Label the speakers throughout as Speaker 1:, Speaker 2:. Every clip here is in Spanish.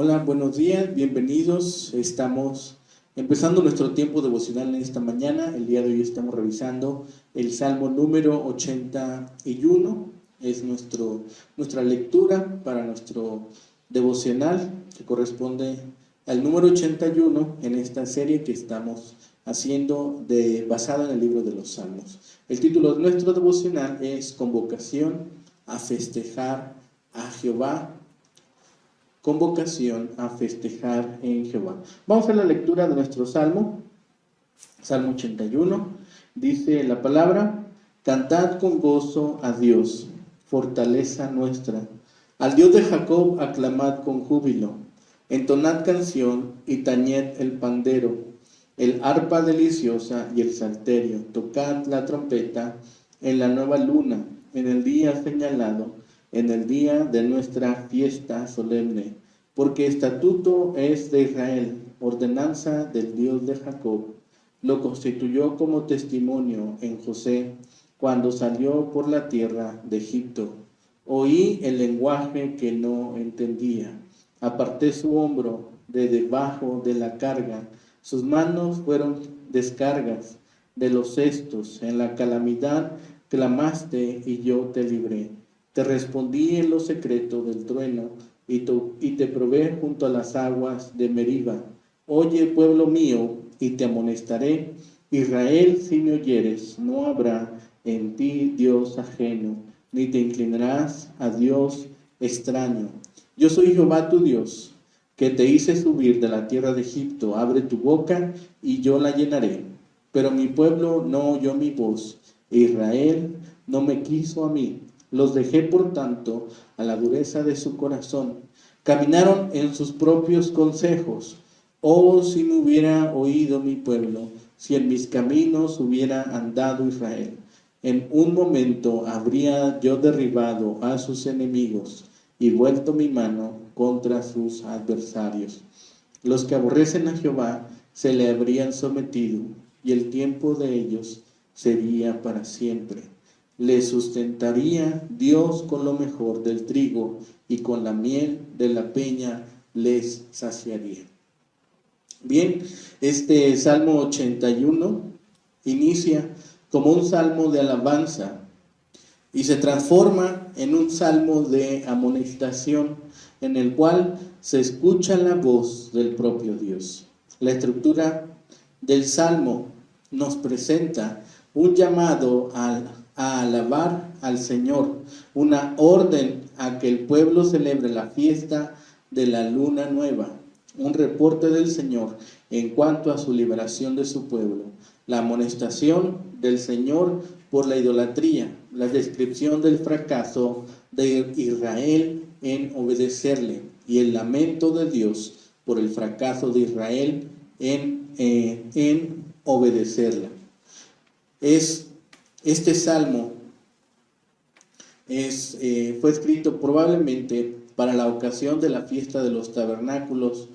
Speaker 1: Hola, buenos días, bienvenidos. Estamos empezando nuestro tiempo devocional en esta mañana. El día de hoy estamos revisando el Salmo número 81. Es nuestra lectura para nuestro devocional que corresponde al número 81 en esta serie que estamos haciendo basada en el libro de los Salmos. El título de nuestro devocional es Convocación a festejar a Jehová. Convocación a festejar en Jehová. Vamos a la lectura de nuestro Salmo 81. Dice la palabra: cantad con gozo a Dios, fortaleza nuestra. Al Dios de Jacob aclamad con júbilo. Entonad canción y tañed el pandero, el arpa deliciosa y el salterio. Tocad la trompeta en la nueva luna, en el día señalado, en el día de nuestra fiesta solemne, porque estatuto es de Israel, ordenanza del Dios de Jacob. Lo constituyó como testimonio en José, cuando salió por la tierra de Egipto. Oí el lenguaje que no entendía. Aparté su hombro de debajo de la carga. Sus manos fueron descargas de los cestos. En la calamidad clamaste y yo te libré. Te respondí en lo secreto del trueno y te probé junto a las aguas de Meriba. Oye, pueblo mío, y te amonestaré. Israel, si me oyeres, no habrá en ti Dios ajeno, ni te inclinarás a Dios extraño. Yo soy Jehová tu Dios, que te hice subir de la tierra de Egipto. Abre tu boca y yo la llenaré. Pero mi pueblo no oyó mi voz, Israel no me quiso a mí. Los dejé, por tanto, a la dureza de su corazón. Caminaron en sus propios consejos. Oh, si me hubiera oído mi pueblo, si en mis caminos hubiera andado Israel. En un momento habría yo derribado a sus enemigos y vuelto mi mano contra sus adversarios. Los que aborrecen a Jehová se le habrían sometido, y el tiempo de ellos sería para siempre. Les sustentaría Dios con lo mejor del trigo, y con la miel de la peña les saciaría. Bien, este Salmo 81 inicia como un salmo de alabanza y se transforma en un salmo de amonestación, en el cual se escucha la voz del propio Dios. La estructura del salmo nos presenta un llamado a alabar al Señor, una orden a que el pueblo celebre la fiesta de la luna nueva, un reporte del Señor en cuanto a su liberación de su pueblo, la amonestación del Señor por la idolatría, la descripción del fracaso de Israel en obedecerle y el lamento de Dios por el fracaso de Israel en obedecerla. Este salmo fue escrito probablemente para la ocasión de la fiesta de los tabernáculos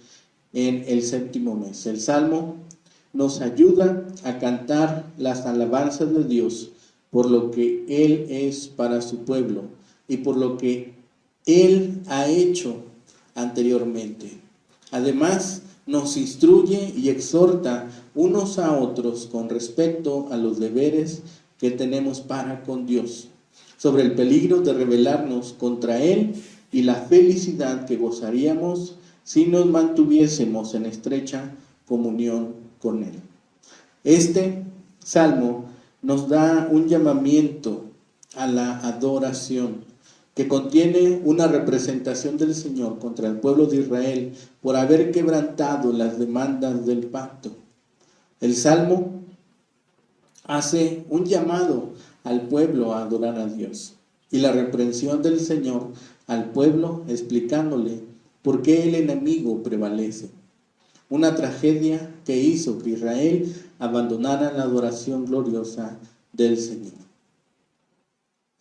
Speaker 1: en el 7º mes. El salmo nos ayuda a cantar las alabanzas de Dios por lo que Él es para su pueblo y por lo que Él ha hecho anteriormente. Además, nos instruye y exhorta unos a otros con respecto a los deberes que tenemos para con Dios, sobre el peligro de rebelarnos contra Él y la felicidad que gozaríamos si nos mantuviésemos en estrecha comunión con Él. Este salmo nos da un llamamiento a la adoración, que contiene una representación del Señor contra el pueblo de Israel por haber quebrantado las demandas del pacto. El salmo hace un llamado al pueblo a adorar a Dios y la reprensión del Señor al pueblo, explicándole por qué el enemigo prevalece. Una tragedia que hizo que Israel abandonara la adoración gloriosa del Señor.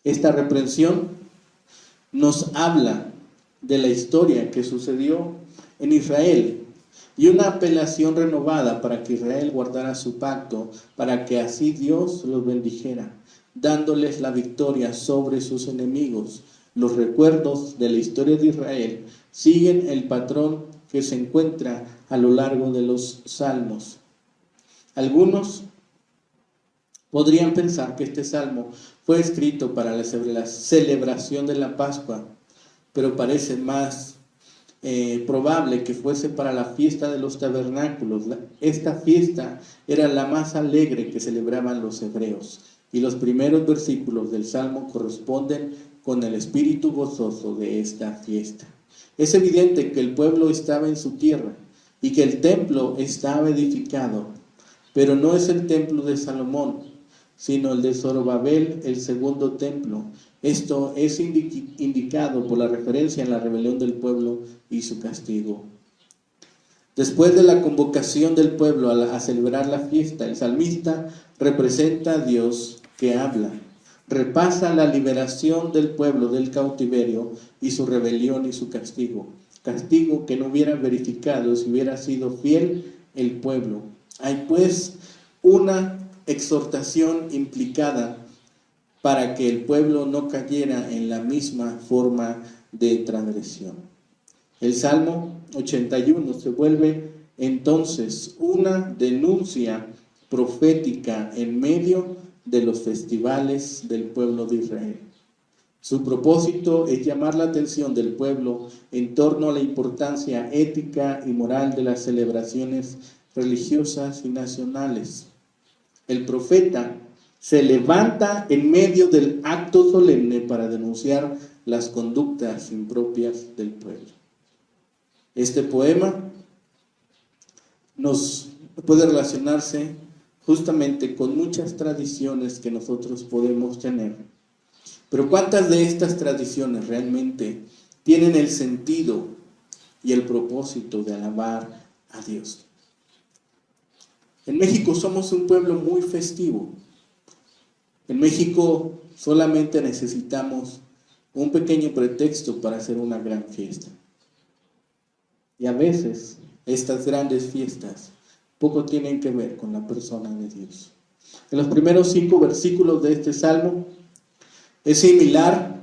Speaker 1: Esta reprensión nos habla de la historia que sucedió en Israel y una apelación renovada para que Israel guardara su pacto, para que así Dios los bendijera, dándoles la victoria sobre sus enemigos. Los recuerdos de la historia de Israel siguen el patrón que se encuentra a lo largo de los salmos. Algunos podrían pensar que este salmo fue escrito para la celebración de la Pascua, pero parece más probable que fuese para la fiesta de los tabernáculos. Esta fiesta era la más alegre que celebraban los hebreos, y los primeros versículos del salmo corresponden con el espíritu gozoso de esta fiesta. Es evidente que el pueblo estaba en su tierra y que el templo estaba edificado, pero no es el templo de Salomón, sino el de Zorobabel, el segundo templo. Esto es indicado por la referencia en la rebelión del pueblo y su castigo. Después de la convocación del pueblo a celebrar la fiesta, el salmista representa a Dios que habla. Repasa la liberación del pueblo del cautiverio y su rebelión y su castigo. Castigo que no hubiera verificado si hubiera sido fiel el pueblo. Hay pues una exhortación implicada para que el pueblo no cayera en la misma forma de transgresión. El Salmo 81 se vuelve entonces una denuncia profética en medio de los festivales del pueblo de Israel. Su propósito es llamar la atención del pueblo en torno a la importancia ética y moral de las celebraciones religiosas y nacionales. El profeta se levanta en medio del acto solemne para denunciar las conductas impropias del pueblo. Este poema nos puede relacionarse justamente con muchas tradiciones que nosotros podemos tener. Pero ¿cuántas de estas tradiciones realmente tienen el sentido y el propósito de alabar a Dios? En México somos un pueblo muy festivo. En México solamente necesitamos un pequeño pretexto para hacer una gran fiesta. Y a veces estas grandes fiestas poco tienen que ver con la persona de Dios. En los primeros 5 versículos de este salmo es similar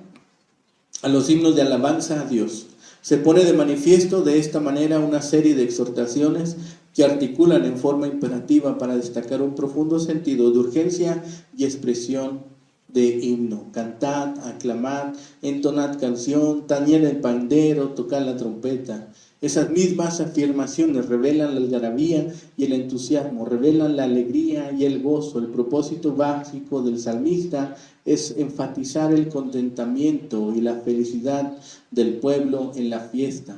Speaker 1: a los himnos de alabanza a Dios. Se pone de manifiesto de esta manera una serie de exhortaciones que articulan en forma imperativa para destacar un profundo sentido de urgencia y expresión de himno. Cantad, aclamad, entonad canción, tañed el pandero, tocad la trompeta. Esas mismas afirmaciones revelan la algarabía y el entusiasmo, revelan la alegría y el gozo. El propósito básico del salmista es enfatizar el contentamiento y la felicidad del pueblo en la fiesta,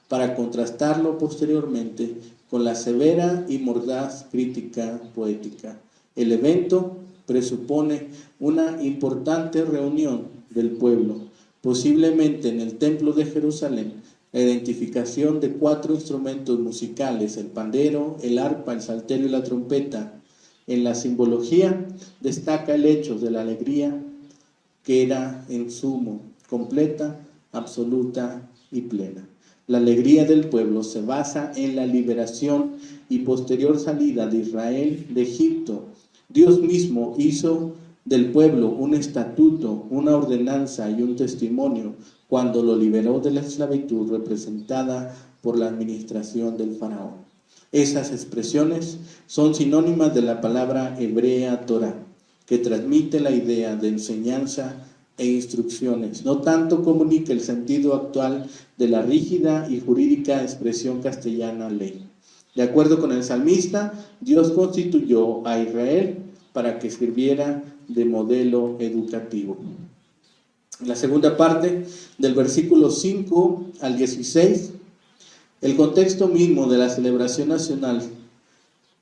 Speaker 1: para contrastarlo posteriormente con la severa y mordaz crítica poética. El evento presupone una importante reunión del pueblo, posiblemente en el templo de Jerusalén. La identificación de 4 instrumentos musicales, el pandero, el arpa, el salterio y la trompeta. En la simbología destaca el hecho de la alegría que era en sumo, completa, absoluta y plena. La alegría del pueblo se basa en la liberación y posterior salida de Israel de Egipto. Dios mismo hizo del pueblo un estatuto, una ordenanza y un testimonio cuando lo liberó de la esclavitud representada por la administración del faraón. Esas expresiones son sinónimas de la palabra hebrea Torah, que transmite la idea de enseñanza e instrucciones. No tanto comunica el sentido actual de la rígida y jurídica expresión castellana ley. De acuerdo con el salmista, Dios constituyó a Israel para que sirviera de modelo educativo. En la segunda parte, del versículo 5 al 16, el contexto mismo de la celebración nacional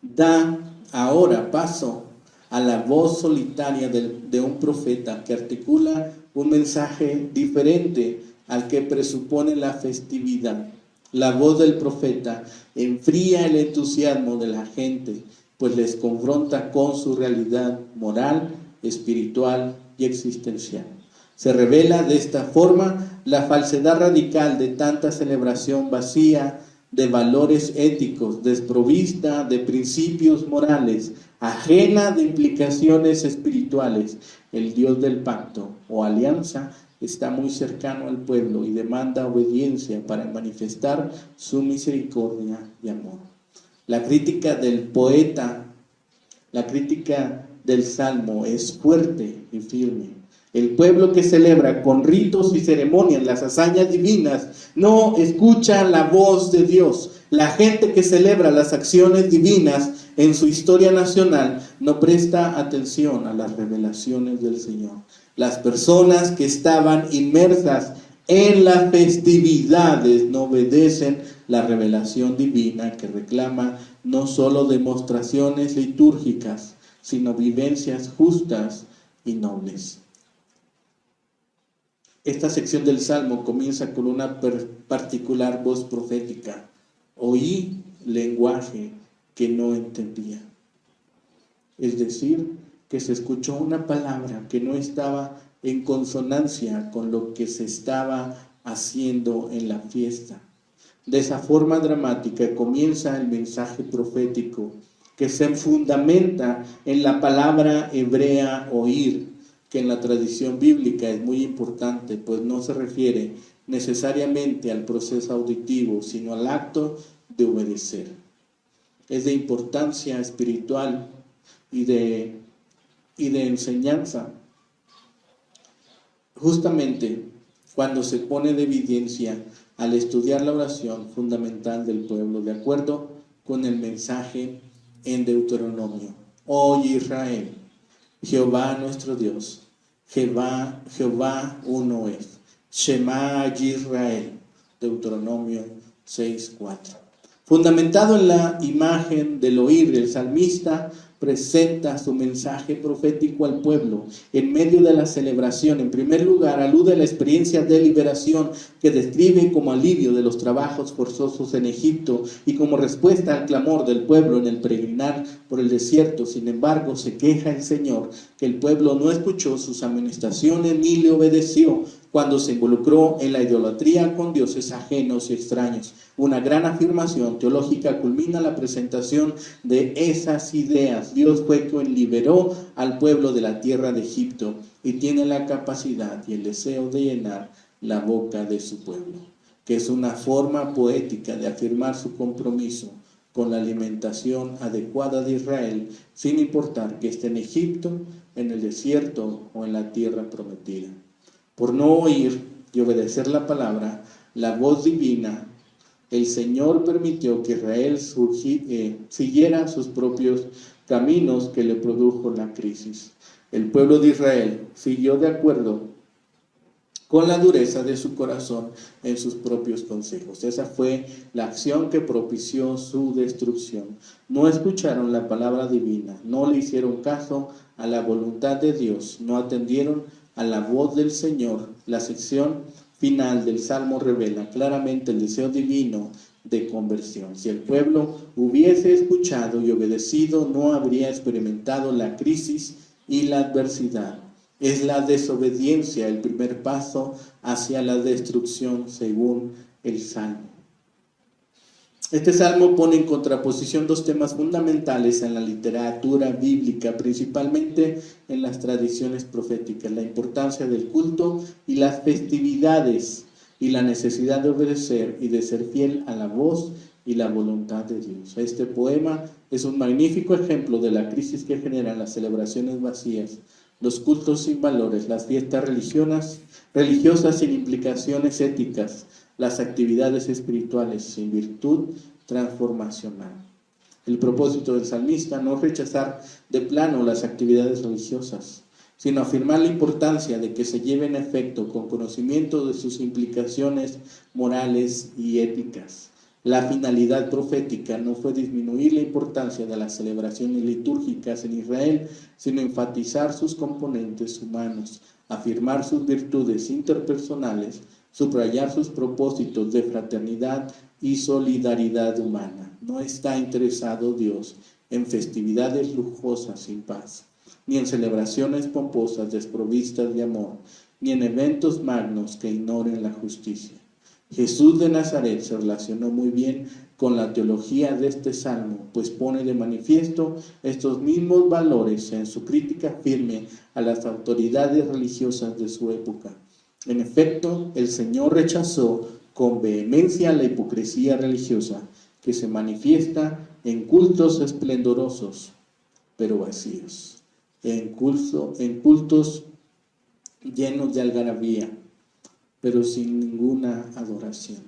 Speaker 1: da ahora paso a la voz solitaria de un profeta que articula un mensaje diferente al que presupone la festividad. La voz del profeta enfría el entusiasmo de la gente, pues les confronta con su realidad moral, espiritual y existencial. Se revela de esta forma la falsedad radical de tanta celebración vacía de valores éticos, desprovista de principios morales, ajena de implicaciones espirituales. El Dios del pacto o alianza está muy cercano al pueblo y demanda obediencia para manifestar su misericordia y amor. La crítica del poeta, la crítica del Salmo es fuerte y firme. El pueblo que celebra con ritos y ceremonias las hazañas divinas no escucha la voz de Dios. La gente que celebra las acciones divinas en su historia nacional no presta atención a las revelaciones del Señor. Las personas que estaban inmersas en las festividades no obedecen la revelación divina que reclama no solo demostraciones litúrgicas, sino vivencias justas y nobles. Esta sección del Salmo comienza con una particular voz profética. Oí lenguaje que no entendía. Es decir, que se escuchó una palabra que no estaba en consonancia con lo que se estaba haciendo en la fiesta. De esa forma dramática comienza el mensaje profético que se fundamenta en la palabra hebrea oír, que en la tradición bíblica es muy importante, pues no se refiere necesariamente al proceso auditivo, sino al acto de obedecer. Es de importancia espiritual y de enseñanza. Justamente cuando se pone de evidencia al estudiar la oración fundamental del pueblo, de acuerdo con el mensaje en Deuteronomio. Oye Israel, Jehová nuestro Dios, Jehová uno es. Shema Israel, Deuteronomio 6:4. Fundamentado en la imagen del oír, el salmista presenta su mensaje profético al pueblo en medio de la celebración. En primer lugar, alude a la experiencia de liberación que describe como alivio de los trabajos forzosos en Egipto y como respuesta al clamor del pueblo en el peregrinar por el desierto. Sin embargo, se queja el Señor que el pueblo no escuchó sus amonestaciones ni le obedeció cuando se involucró en la idolatría con dioses ajenos y extraños. Una gran afirmación teológica culmina la presentación de esas ideas. Dios fue quien liberó al pueblo de la tierra de Egipto y tiene la capacidad y el deseo de llenar la boca de su pueblo, que es una forma poética de afirmar su compromiso con la alimentación adecuada de Israel, sin importar que esté en Egipto, en el desierto o en la tierra prometida. Por no oír y obedecer la palabra, la voz divina, el Señor permitió que Israel siguiera sus propios caminos que le produjo la crisis. El pueblo de Israel siguió de acuerdo con la dureza de su corazón en sus propios consejos. Esa fue la acción que propició su destrucción. No escucharon la palabra divina, no le hicieron caso a la voluntad de Dios, no atendieron a la voz del Señor. La sección final del Salmo revela claramente el deseo divino de conversión. Si el pueblo hubiese escuchado y obedecido, no habría experimentado la crisis y la adversidad. Es la desobediencia el primer paso hacia la destrucción, según el Salmo. Este salmo pone en contraposición dos temas fundamentales en la literatura bíblica, principalmente en las tradiciones proféticas: la importancia del culto y las festividades, y la necesidad de obedecer y de ser fiel a la voz y la voluntad de Dios. Este poema es un magnífico ejemplo de la crisis que generan las celebraciones vacías, los cultos sin valores, las fiestas religiosas sin implicaciones éticas, las actividades espirituales sin virtud transformacional. El propósito del salmista no es rechazar de plano las actividades religiosas, sino afirmar la importancia de que se lleven a efecto con conocimiento de sus implicaciones morales y éticas. La finalidad profética no fue disminuir la importancia de las celebraciones litúrgicas en Israel, sino enfatizar sus componentes humanos, afirmar sus virtudes interpersonales, subrayar sus propósitos de fraternidad y solidaridad humana. No está interesado Dios en festividades lujosas sin paz, ni en celebraciones pomposas desprovistas de amor, ni en eventos magnos que ignoren la justicia. Jesús de Nazaret se relacionó muy bien con la teología de este salmo, pues pone de manifiesto estos mismos valores en su crítica firme a las autoridades religiosas de su época. En efecto, el Señor rechazó con vehemencia la hipocresía religiosa que se manifiesta en cultos esplendorosos, pero vacíos, en cultos llenos de algarabía, pero sin ninguna adoración,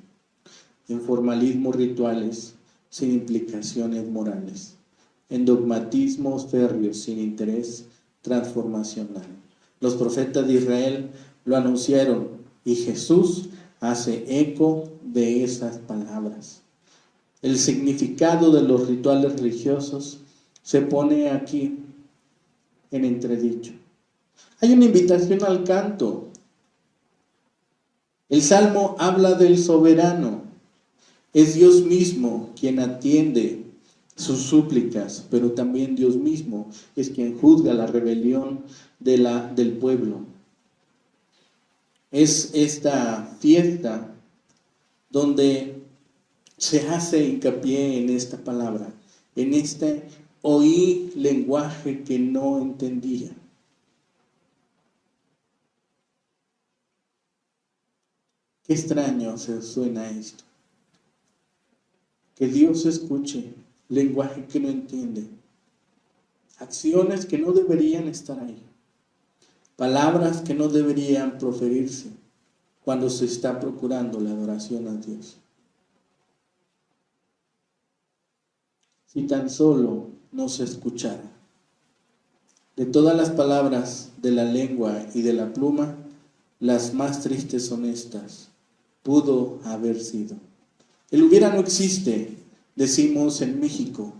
Speaker 1: en formalismos rituales sin implicaciones morales, en dogmatismos férreos sin interés transformacional. Los profetas de Israel lo anunciaron y Jesús hace eco de esas palabras. El significado de los rituales religiosos se pone aquí en entredicho. Hay una invitación al canto. El Salmo habla del soberano. Es Dios mismo quien atiende sus súplicas, pero también Dios mismo es quien juzga la rebelión del pueblo. Es esta fiesta donde se hace hincapié en esta palabra, en este oí lenguaje que no entendía. Qué extraño se suena esto. Que Dios escuche lenguaje que no entiende, acciones que no deberían estar ahí, palabras que no deberían proferirse cuando se está procurando la adoración a Dios. Si tan solo no se escuchara. De todas las palabras de la lengua y de la pluma, las más tristes son estas. Pudo haber sido. El hubiera no existe, decimos en México.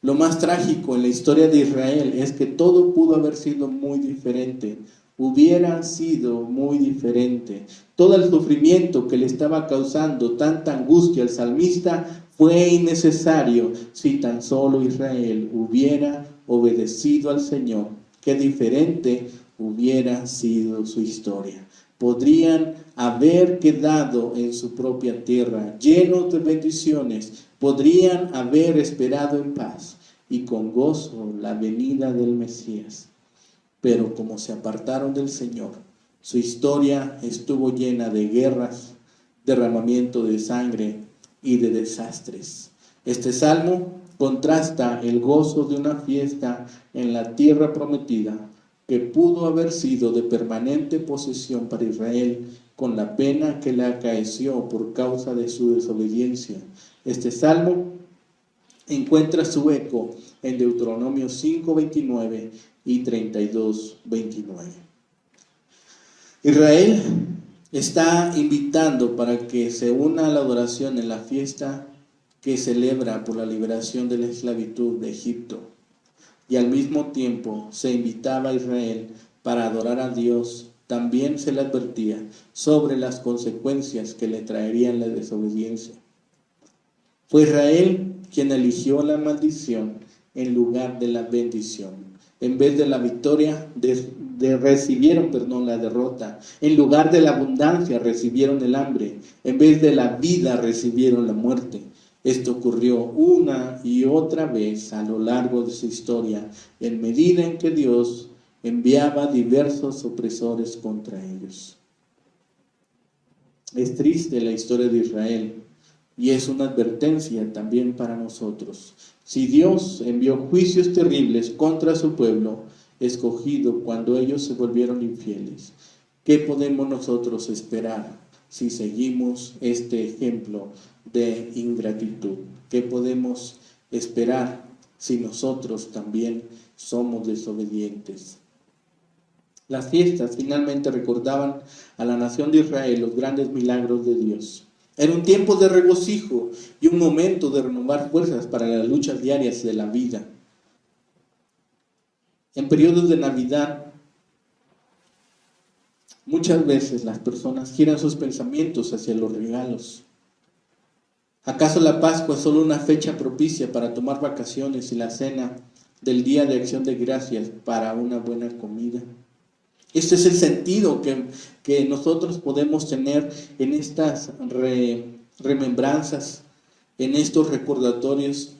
Speaker 1: Lo más trágico en la historia de Israel es que todo pudo haber sido muy diferente. Hubiera sido muy diferente. Todo el sufrimiento que le estaba causando tanta angustia al salmista fue innecesario si tan solo Israel hubiera obedecido al Señor. Qué diferente hubiera sido su historia. Podrían haber quedado en su propia tierra, llenos de bendiciones, podrían haber esperado en paz y con gozo la venida del Mesías. Pero como se apartaron del Señor, su historia estuvo llena de guerras, derramamiento de sangre y de desastres. Este salmo contrasta el gozo de una fiesta en la tierra prometida que pudo haber sido de permanente posesión para Israel, con la pena que le acaeció por causa de su desobediencia. Este salmo encuentra su eco en Deuteronomio 5:29 y 32:29. Israel está invitando para que se una a la adoración en la fiesta que celebra por la liberación de la esclavitud de Egipto. Y al mismo tiempo se invitaba a Israel para adorar a Dios. También se le advertía sobre las consecuencias que le traerían la desobediencia. Fue Israel quien eligió la maldición en lugar de la bendición. En vez de la victoria, recibieron la derrota. En lugar de la abundancia, recibieron el hambre. En vez de la vida, recibieron la muerte. Esto ocurrió una y otra vez a lo largo de su historia, en medida en que Dios enviaba diversos opresores contra ellos. Es triste la historia de Israel y es una advertencia también para nosotros. Si Dios envió juicios terribles contra su pueblo escogido cuando ellos se volvieron infieles, ¿qué podemos nosotros esperar si seguimos este ejemplo de ingratitud? ¿Qué podemos esperar si nosotros también somos desobedientes? Las fiestas finalmente recordaban a la nación de Israel los grandes milagros de Dios. Era un tiempo de regocijo y un momento de renovar fuerzas para las luchas diarias de la vida. En periodos de Navidad, muchas veces las personas giran sus pensamientos hacia los regalos. ¿Acaso la Pascua es solo una fecha propicia para tomar vacaciones y la cena del Día de Acción de Gracias para una buena comida? Este es el sentido que nosotros podemos tener en estas remembranzas, en estos recordatorios.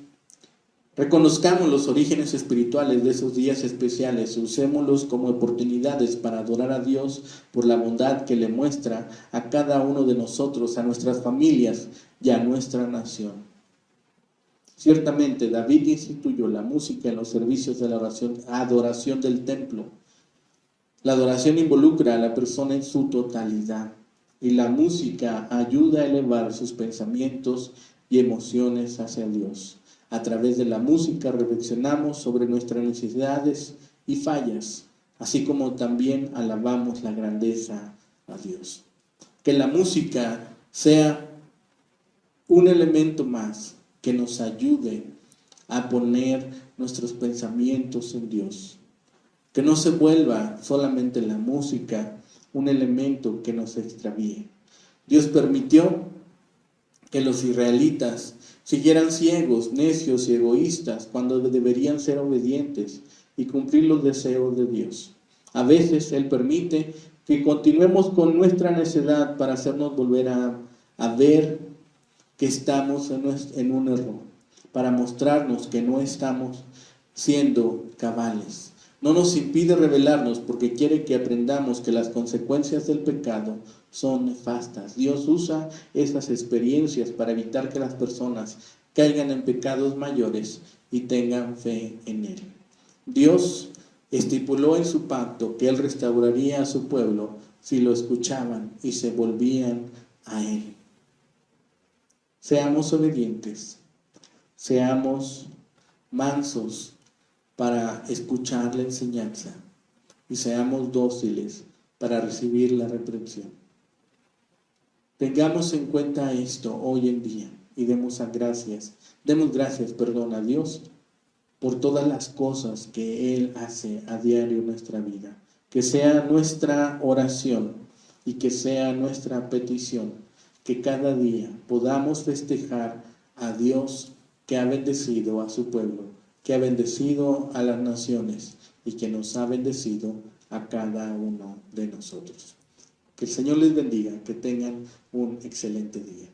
Speaker 1: Reconozcamos los orígenes espirituales de esos días especiales, usémoslos como oportunidades para adorar a Dios por la bondad que le muestra a cada uno de nosotros, a nuestras familias y a nuestra nación. Ciertamente, David instituyó la música en los servicios de la adoración del templo. La adoración involucra a la persona en su totalidad y la música ayuda a elevar sus pensamientos y emociones hacia Dios. A través de la música reflexionamos sobre nuestras necesidades y fallas, así como también alabamos la grandeza a Dios. Que la música sea un elemento más que nos ayude a poner nuestros pensamientos en Dios. Que no se vuelva solamente la música un elemento que nos extravíe. Dios permitió que los israelitas siguieran ciegos, necios y egoístas cuando deberían ser obedientes y cumplir los deseos de Dios. A veces Él permite que continuemos con nuestra necedad para hacernos volver a ver que estamos en un error, para mostrarnos que no estamos siendo cabales. No nos impide rebelarnos porque quiere que aprendamos que las consecuencias del pecado son nefastas. Dios usa esas experiencias para evitar que las personas caigan en pecados mayores y tengan fe en Él. Dios estipuló en su pacto que Él restauraría a su pueblo si lo escuchaban y se volvían a Él. Seamos obedientes, seamos mansos para escuchar la enseñanza y seamos dóciles para recibir la reprensión. Tengamos en cuenta esto hoy en día y demos gracias a Dios por todas las cosas que Él hace a diario en nuestra vida. Que sea nuestra oración y que sea nuestra petición que cada día podamos festejar a Dios que ha bendecido a su pueblo, que ha bendecido a las naciones y que nos ha bendecido a cada uno de nosotros. Que el Señor les bendiga, que tengan un excelente día.